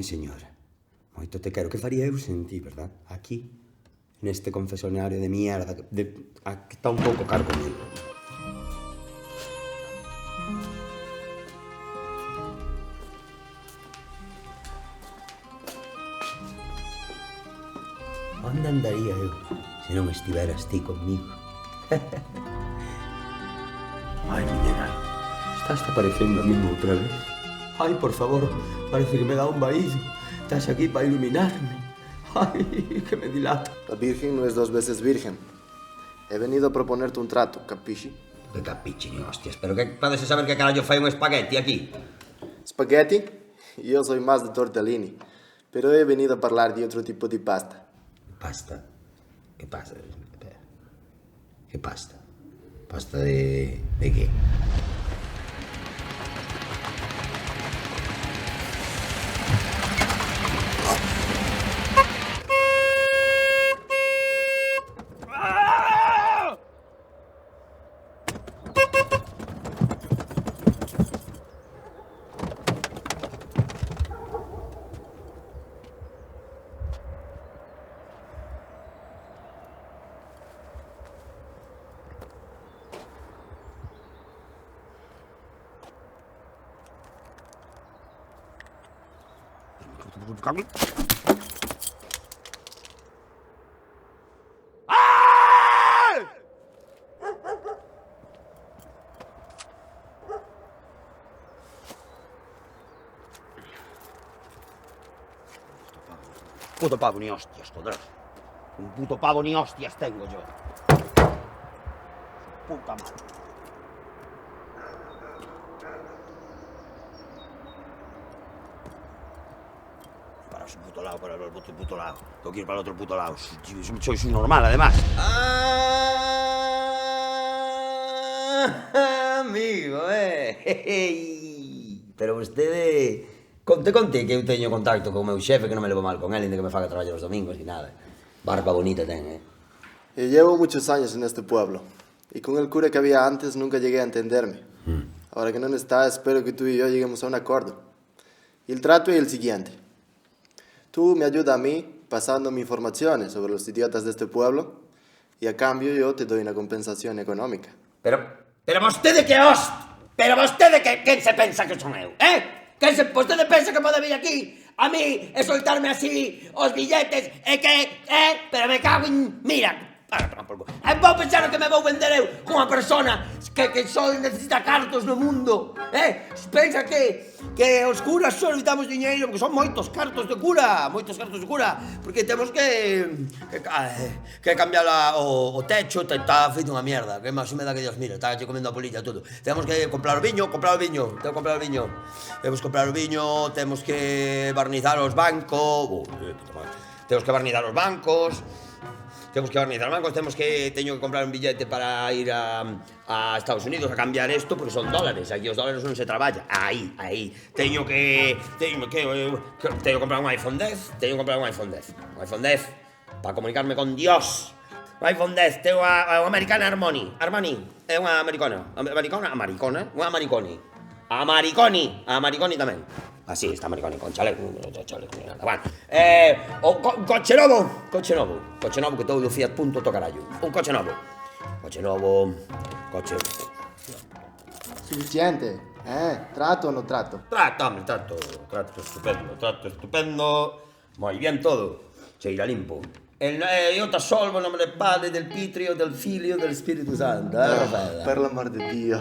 mi señora. Moito te quero. Que faría eu sen ti, verdad? Aquí, neste confesionario de mierda, que está un pouco caro comigo. Onde andaría eu se non estiveras ti conmigo? Ai, miñera, estás aparecendo a mí outra vez. Ai, por favor, parece que me dá un vaído. Estás aquí para iluminarme. Ay, que me dilata. La Virgen no es dos veces virgen. He venido a proponerte un trato, capisci? Que capichi, ni hostias. Pero que podes saber que carallo fai un espagueti aquí? Spaghetti? Yo soy más de tortellini. Pero he venido a hablar de otro tipo de pasta. Pasta? Que pasta? Que pasta? Pasta de qué? Puto pavo ni hostias, joder. Un puto pavo ni hostias tengo yo. Puta madre. Para su puto lado, para el otro puto lado. Tengo que ir para el otro puto lado. Soy subnormal, además. Amigo, Pero vostede... Conte que eu teño contacto con o meu xefe, que non me levo mal con él, inda que me faga traballar os domingos e nada. Barba bonita ten, Y llevo muchos años en este pueblo. Y con el cura que había antes nunca llegué a entenderme. Ahora que no está, espero que tú y yo lleguemos a un acuerdo. Y el trato es el siguiente. Tú me ayudas a mí pasándome informaciones sobre los idiotas de este pueblo y a cambio yo te doy una compensación económica. Pero vostede que se pensa que son eu, vostede pensa que pode vir aquí a mí e soltarme así os billetes pero me cago en... Mira, vou pensar que me vou vender eu con unha persona que só necesita cartos no mundo, pensa que os curas só necesitamos diñeiro, porque son moitos cartos de cura, porque temos que cambiar o techo, está feito unha mierda, que máis me dá que Dios mira, está comendo a polilla todo. Temos que comprar o viño, temos que barnizar os bancos, teño que comprar un billete para ir a Estados Unidos a cambiar esto, porque son dólares, aquí os dólares non se traballa, aí, teño que comprar un iPhone X, para comunicarme con Dios, un iPhone X, teño unha americana Armani, é unha Mariconi tamén. Así, está Mariconi, con chaleco, nada, bueno. Coche novo, que todo Fiat punto to carallo. Un coche novo. Suficiente, ¿Trato o no trato? Trato estupendo. Muy bien todo. Cheira limpo. Io ti assolvo in nome del Padre, del Pitrio, del Figlio, del Spirito Santo. Per l'amor di Dio.